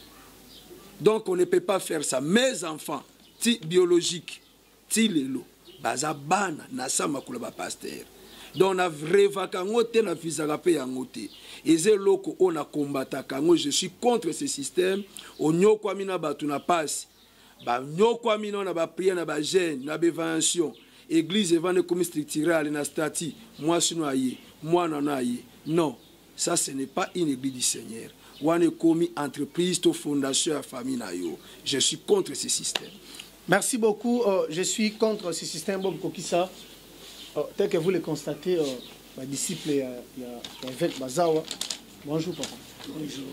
Donc on ne peut pas faire ça. Mes enfants ti biologique ti lelo baza bana na sama kula ba pasteur. Donc na revaka ngote na visaka pe yangote. Eze loko ona combataka kango, je suis contre ce système. Onyokwa mina batu na passe. Ba nyokwa mina na ba prière na ba jeûne na bévention. Église evane comme structurelle na stati, moi sinoye, moi nanaye. Non, ça ce n'est pas une église du Seigneur. Ou une commis entreprise, to fondation à famille na yo. Je suis contre ce système. Merci beaucoup. Je suis contre ce système Bob Kokissa. Tel que vous le constatez, ma disciple il y a évêque Bazawa. Bonjour papa. Bonjour.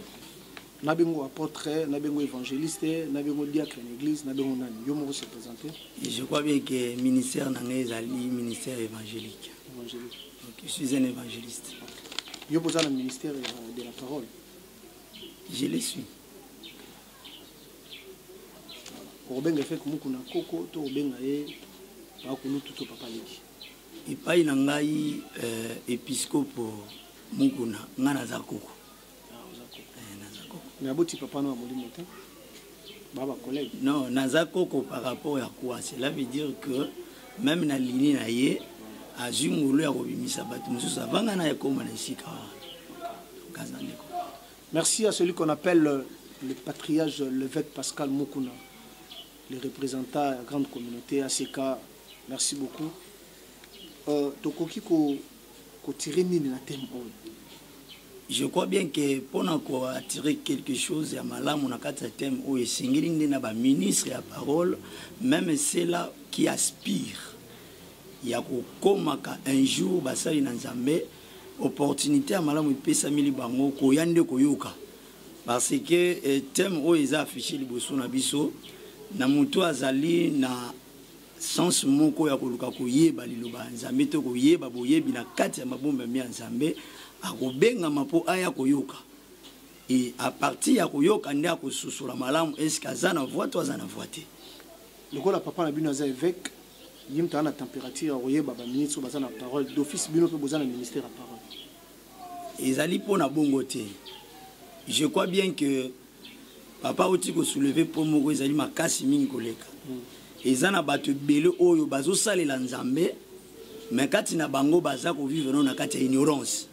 Nabengo apôtre, nabengo évangéliste, nabengo diacre en église, nabengo nani. Yo mo se présenter. Je crois bien que ministère nangé zali ministère évangélique. Évangélique. Donc, je suis un évangéliste. Yo posa le ministère de la parole. Je le suis. Obenga fait que mukuna koko to obenga e ba kunu tuto papa leki. Ipai nangai épiscope mukuna ngana za koko. Naboti papa no amolimo te. Baba collègue. Non, naza koko par rapport à quoi? Cela veut dire que même na ligne na ye azungulu ya kobimisa batu mususu avanga na yakoma na sika. Merci à celui qu'on appelle le patriarche, l'évêque Pascal Mukuna, le représentant de la grande communauté ACK. Merci beaucoup. Tokoki ko tirer nini na thème. Je crois bien que pour nous attirer quelque chose, il y a un thème où il y a un ministre à parole, même ceux-là qui aspirent. Il y a un jour, il y a une opportunité à malamu pesa mili bango koyande koyoka. Parce que thème où ils affiché liboso na biso na mutu azali na sens moko ya koluka koyeba liloba nzambe to koyeba boyebi na kati ya mabomba ya nzambe akobenga mapo aya koyoka. Et à partir ya koyoka ndia kosusula malamu est-ce que azana voix to azana voix te. le gars la papa na bino za évêque yim ta na température royer baba ministre baza na parole d'office bino pe boza na ministère à parole ezali pona bongo te. Je crois bien que papa oti ko soulever pour moko ezali makasi mingi koleka ezana bato bele oyo bazo salela nzambe mais kati na bango baza ko vivre na kati ya ignorance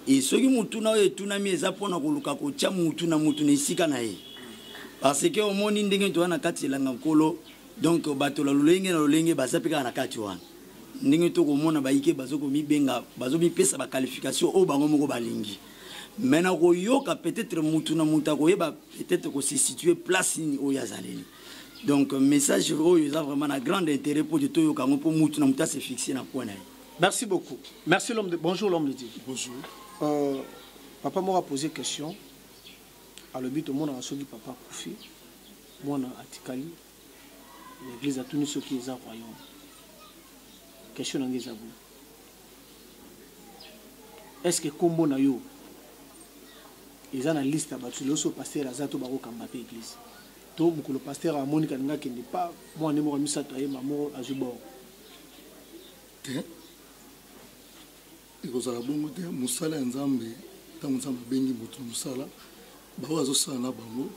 et soki mutu na oyo tunami eza pona koluka ko tia mutu na esika na ye parce que omoni ndenge to na kati la nkolo donc bato la lolenge na lolenge baza peka na kati wana ndenge to ko mona baike bazo ko mibenga bazo mipesa ba qualification o bango moko balingi maintenant ko yoka peut-être mutu na muta ko yeba peut-être ko se situer place ni o yazaleli. Donc message oyo eza vraiment na grand intérêt pour de to yoka ngo pour mutu na muta se fixer na point na. Merci beaucoup. Merci l'homme de bonjour l'homme de Dieu. Bonjour. Papa m'a posé question. À le but au monde a soki papa Koufi. Moi na atikali. L'église a tenu ce qui est à royaume. Question ngeza vous. Est-ce que combo na yo ils ont une liste de l'osso pasteur à Zato Baro Kambapé église. Donc, le pasteur a Monica Nga qui n'est pas moi, ne m'aurais mis ça à Mamo à Jubor. Et vous avez bon côté, Moussala Nzambe, tant Nzambe Bengi Moussala, Bawazo Sana Bango,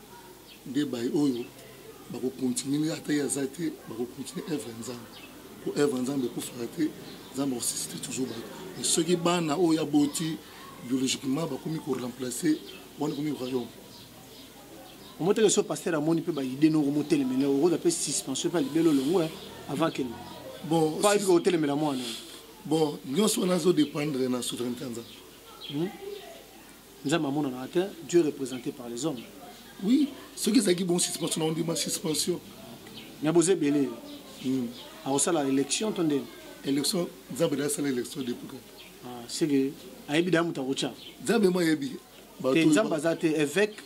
des Bay Oyo, Bako continuer à tailler à Zate, Bako continuer à Nzambe. Pour Nzambe, pour faire Nzambe aussi, c'était toujours Bako. Et ceux qui ban à Oya Boti, biologiquement, Bako mi ko remplacer. Au moment où le pasteur a moni peut idée nous remonter les mêlés au d'après suspension pas libérer le moins avant qu'elle bon pas il hôtel mais la moi bon nous sommes dans dépendre de la souveraineté nous avons mon atteint Dieu représenté par les hommes oui ceux qui ont bon suspension on dit ma suspension il y a besoin belé à ça la élection tondé élection nous avons ça l'élection depuis ah c'est que aibida mutarocha zabe moi yebi Nzamba zate évêque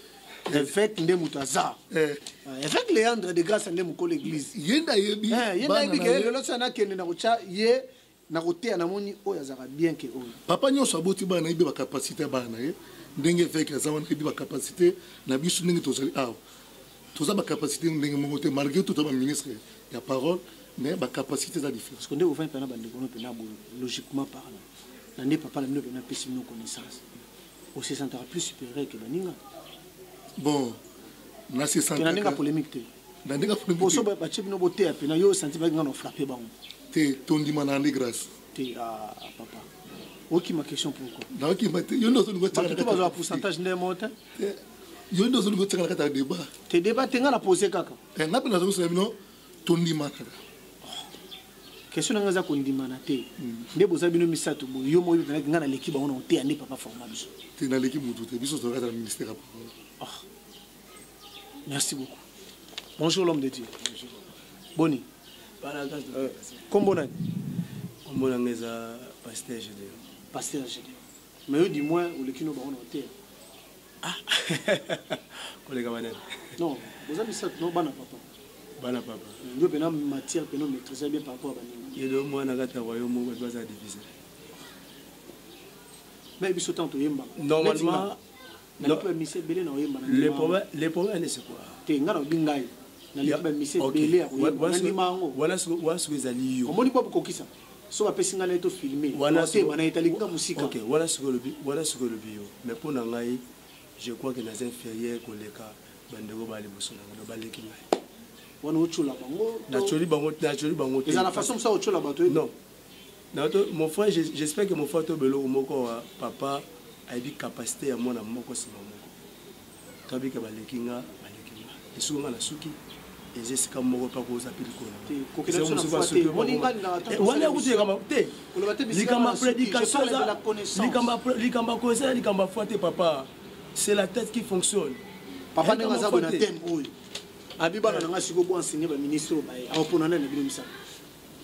nde mutaza évêque Léandre de grâce nde mukolo église yenda yebi ke lelo sana kende na kocha ye na kotea na moni oyo azaka bien ke oyo papa nyonso aboti bana yebi ba capacité bana ye ndenge évêque azawana yebi ba capacité na biso ndenge tozali awa toza ba capacité ndenge moko te malgré tout ba ministre ya parole mais ba capacité za différence parce que nde ovin pena bande kono pena logiquement parlant na nde papa la mino pena pesi no connaissance on se sentira plus supérieur que Baninga. Bon, on se sentira. Baninga polémique. Baninga polémique. Pour ça, bah tu nous botter, puis na yo senti ba ngana frapper ba. Te tondi manande grâce. Te papa. Ok ma question pourquoi? Na ok ma te yo ndo ngo tsaka. Tu vas avoir pourcentage ndé monte. Yo ndo ngo tsaka kata débat. Te débat te ngana poser kaka. Na pena zo sema tondi manaka. Question ngaza kondimana te nde boza bino misato bo yo moyo na ngana l'équipe on te ande papa forma biso te na l'équipe mutu te biso toka dans le ministère merci beaucoup bonjour l'homme de Dieu boni kombo na kombo na ngeza pasteur Gédéon mais yo dis-moi ou le kino ba on te kolega bana non boza misato no bana papa bana papa ndio pena matière pena maîtriser bien par rapport à Baninga yedo mwana kata royaume mo baza diviser mais biso tanto yemba normalement na pas mise belé na yemba les problèmes c'est quoi te ngana bingai na le pas mise belé ya yemba voilà ce que ezali yo omoni pas kokisa so ba pesinga na to filmer voilà te bana italinga musika OK voilà ce que le bio mais pour ngai je crois que les inférieurs koleka bandego bali bosona baleki ngai wana uchula bango naturally bango et la façon ça uchula bato non mon frère j'espère que mon frère to belo moko papa a dit capacité à mona moko sima moko tabi ka balekinga et souvent na suki et c'est comme moko pas ko zapili ko wana kuti kama te likamba prédication likamba cause likamba foite papa c'est la tête qui fonctionne papa n'a pas bon tempo abibana nanga siko bo enseigner ba ministre ba opona na bino misa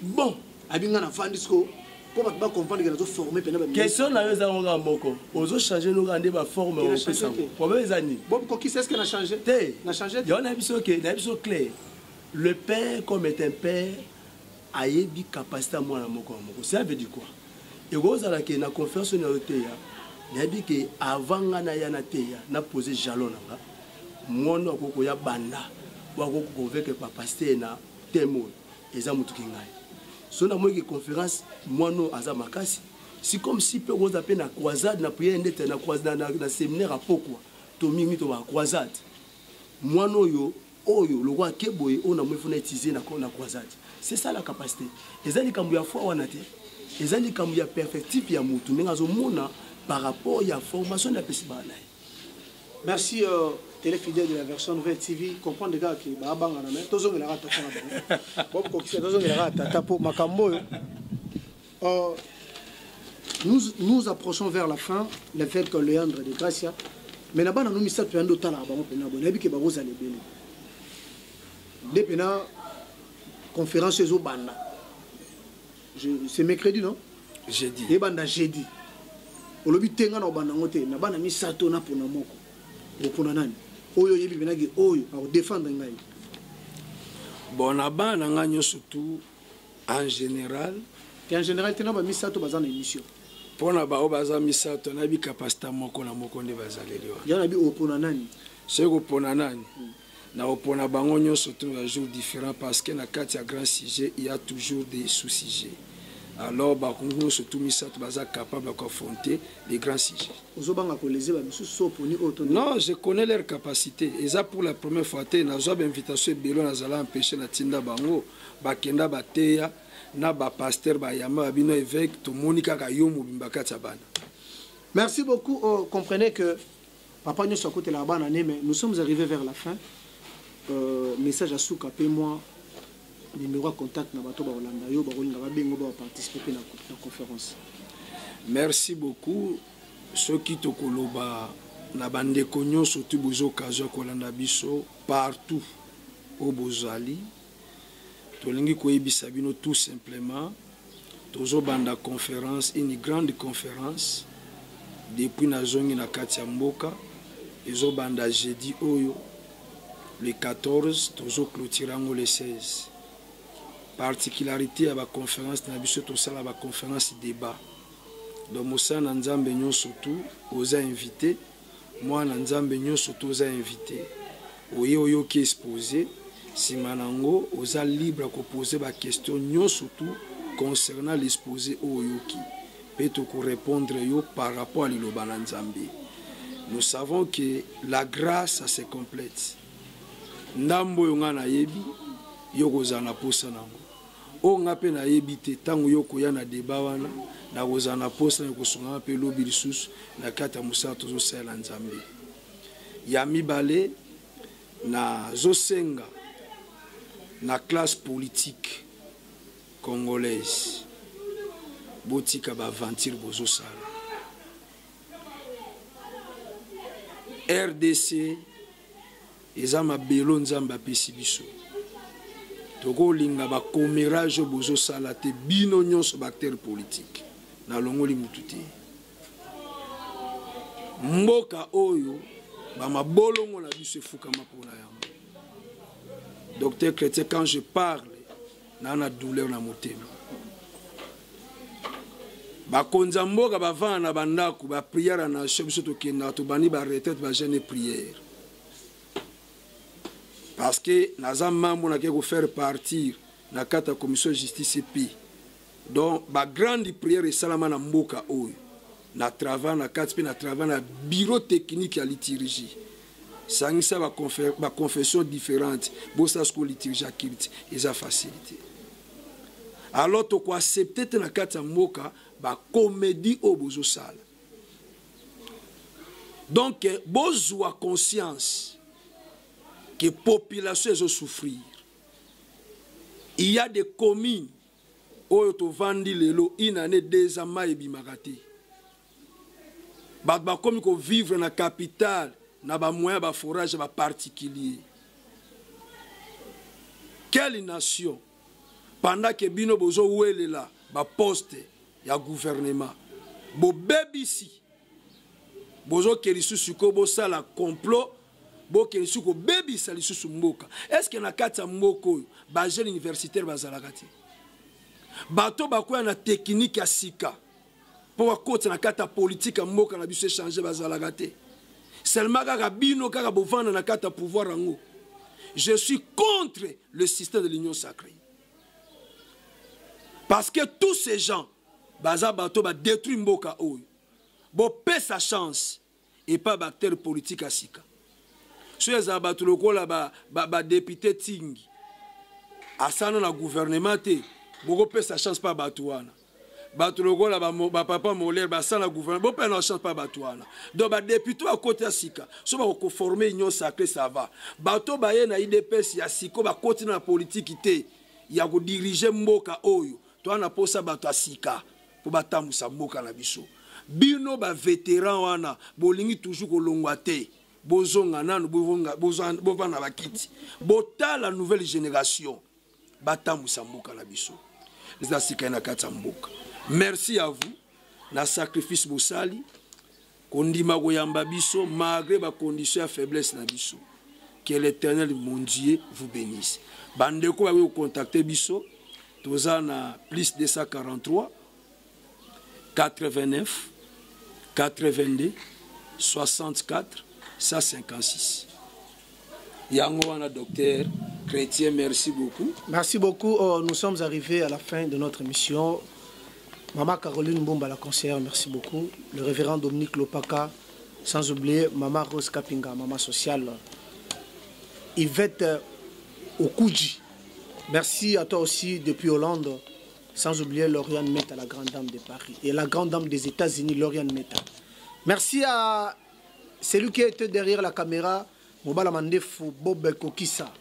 bon abinga na fandisco pour ba comprendre que na zo former pena ba ministre question na yo za nga moko ozo changer no ngande ba forme au pesa problème ezani bon ko qui c'est ce que na changer na changer yo na biso clair le père comme est un père a yebi capacité à mwana moko ça veut dire quoi et goza la ke na confiance na yote ya yebi que avant ngana ya na te ya na poser jalon nga mwana ko ya banda wako convaincre papa pasteur na thème eza mutuki ngai so na moi conférence mono aza makasi c'est comme si peu vous appelez na croisade na prière ndete na croisade na séminaire à pourquoi to mingi to ba croisade mono yo oyo le roi keboye on a moi faut utiliser na croisade c'est ça la capacité ezali kambu ya foi wana te ezali kambu ya perfectif ya mutu ndenge azomona par rapport ya formation na pesi bana. Merci téléfidèle de la version Nouvelle TV comprendre les gars qui ba banga na mais tozonga la rata na bon ko kisa tozonga la rata tapo makambo nous approchons vers la fin le fait que Léandre de Gracia mais là-bas nous misa tu ando tala ba mo pena bon ebi ke ba boza le bele de pena conférence ezo banda c'est mercredi non jeudi et banda jeudi olobi tenga na banda ngote na bana misato na pona moko opona nani oyo yebi benagi oyo a défendre ngai bon na bana nganyo surtout en général tena ba misato bazana émission pona ba obaza misato na bi capacité moko na moko nde bazaleli wa yana bi opona nani c'est opona nani na opona bango nyonso tous les jours différents parce que na kati ya grand sujet il y a toujours des sous-sujets. Alors ba kongo surtout misato baza capable d'affronter les grands sujets. Ozobanga ko leser ba misu soponi auto. Non, je connais leur capacité et ça pour la première fois té na zo ba invitation belo na zala empêcher na tinda bango ba kenda ba teya na ba pasteur ba yama bino évêque to monika ka yo mobimba kati bana. Merci beaucoup. Comprenez que papa nous sommes côté la bana mais nous sommes arrivés vers la fin. Message à Souka paie-moi numéro de contact na bato ba Holanda yo ba kolinga ba bengo ba participer na conférence. Merci beaucoup ceux qui to koloba na bande konyo surtout bozo occasion kolanda biso partout au bozali tolingi ko yebisa bino tout simplement tozo banda conférence une grande conférence depuis na zongi na kati ya mboka ezo banda jeudi oyo le 14 tozo clôturango le 16. Particularité à la conférence na biso to sala ba conférence débat. Donc Moussa na Nzambe nyo surtout aux invités, moi na Nzambe nyo surtout aux invités. Oyo qui exposé si manango aux libre à poser ba question nyo surtout concernant l'exposé oyoki. Peut ko répondre yo par rapport à liloba na Nzambe. Nous savons que la grâce se complète. Ndambo yonga na yebi yoko zana posa nango o ngape na yebi te tango yoko ya na débat wana na kozana posa na kosunga pe lobi lisusu na kata musa tozo sala Nzambe ya mibale na zosenga na classe politique congolaise botika ba aventure bozo sala RDC eza mabelo Nzambe apesi biso toko linga ba comérage bozo sala te bino nyonso bacteur politique na longoli mututi mboka oyo ba mabolongo na biso efukama pona yango. Docteur Chrétien, quand je parle na douleur na motema ba konza mboka ba vana bandako ba prière na chef biso to kenda to bani ba retraite ba jeune prière. Parce que nous avons faire partir la commission de justice et paix. Donc, la grande prière est salama na mboka oyo. Na travail na katpe na travail na bureau technique à liturgie. Sangisa ba confession différente. Bossa sko liturgie à kirit et ça facilité. Alors to ko accepter na kata mboka ba comédie au bozo sala. Donc, bozwa conscience que la population est souffrir. Il y a des communes où on vend lelo une année 2 ans et bimarate. Ba comme ko vivre na capitale na ba moyen ba forage ba particulier. Quelle nation pendant que bino bozo welela ba poste ya gouvernement bo bebisi bozo kerisu suko bo sala complot. Est-ce que na kati ya mboko ba jeune universitaire bazalaka te bato bakoya na technique ya sika po bakota na kati ya politique ya mboka na biso changer bazalaka te seulement kaka bino kaka bovanda na kati ya pouvoir yango je suis contre le système de l'union sacrée. Parce que tous ces gens, baza bato ba détruit mboka oyo. Bo pe sa chance et pas bactère politique à sika. So ya bato lokola ba député tingi. Asana na gouvernement te, boko pe sa chance pas bato wana. Bato lokola ba papa Molaire ba sana gouvernement, bo pe na chance pas bato wana. Donc ba député à côté à sika, so ba ko former union sacrée ça va. Bato ba ye na IDPS ya siko ba continuer la politique te, ya ko diriger mboka oyo. Toi na posa bato asika pour batamusa mboka na biso. Bino ba vétéran wana bolingi toujours kolongwa te. Bozonga nanu bovana bakiti. Bota la nouvelle génération batamusa mboka na biso. Les asika na kata mboka. Merci à vous na sacrifice bosali kondima koyamba biso malgré ba conditions de faiblesse na biso. Que l'Éternel mon Dieu vous bénisse. Bandeko ba contacter biso. Toza na plus 243 89 82 64 156. Yango wana docteur Chrétien, merci beaucoup. Merci beaucoup. Nous sommes arrivés à la fin de notre émission. Maman Caroline Mbomba, la conseillère, merci beaucoup. Le révérend Dominique Lopaka, sans oublier Maman Rose Kapinga, maman sociale. Yvette Okuji. Merci à toi aussi depuis Hollande, sans oublier Lauriane Meta, la grande dame de Paris, et la grande dame des États-Unis, Lauriane Meta. Merci à celui qui était derrière la caméra, Mobala Mandefou, Bob Kokissa.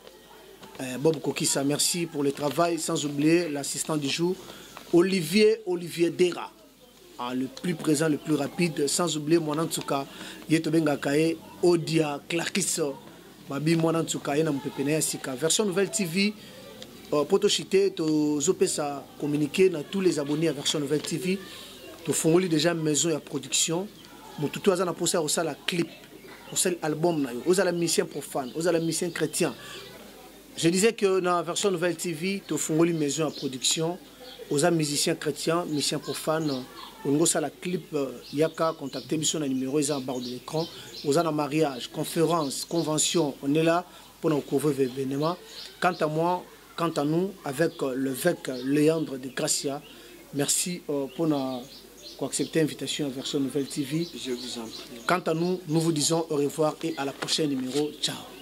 Bob Kokissa, merci pour le travail, sans oublier l'assistant du jour, Olivier Dera, le plus présent, le plus rapide, sans oublier Mwanantsuka, Yetobenga Kae, Odia, Clarkisso, Babi Mwanantsuka, Yena Mpepene Sika, version Nouvelle TV. Pour te citer, tu as communiqué à tous les abonnés à Version Nouvelle TV. Tu as déjà une maison et production. Tu as posé la clip, l'album, tu as la mission profane, tu as la mission chrétienne. Je disais que dans la Version Nouvelle TV, tu as une maison et production. Tu as musicien chrétien, mission profane. Tu as la clip, Yaka, contactez le numéro en bas de l'écran. Tu as un mariage, conférence, convention. On est là pour nous couvrir l'événement. Quant à nous, avec l'évêque Léandre de Gracia, merci pour accepter l'invitation à Version Nouvelle TV. Je vous en prie. Quant à nous, nous vous disons au revoir et à la prochaine numéro. Ciao.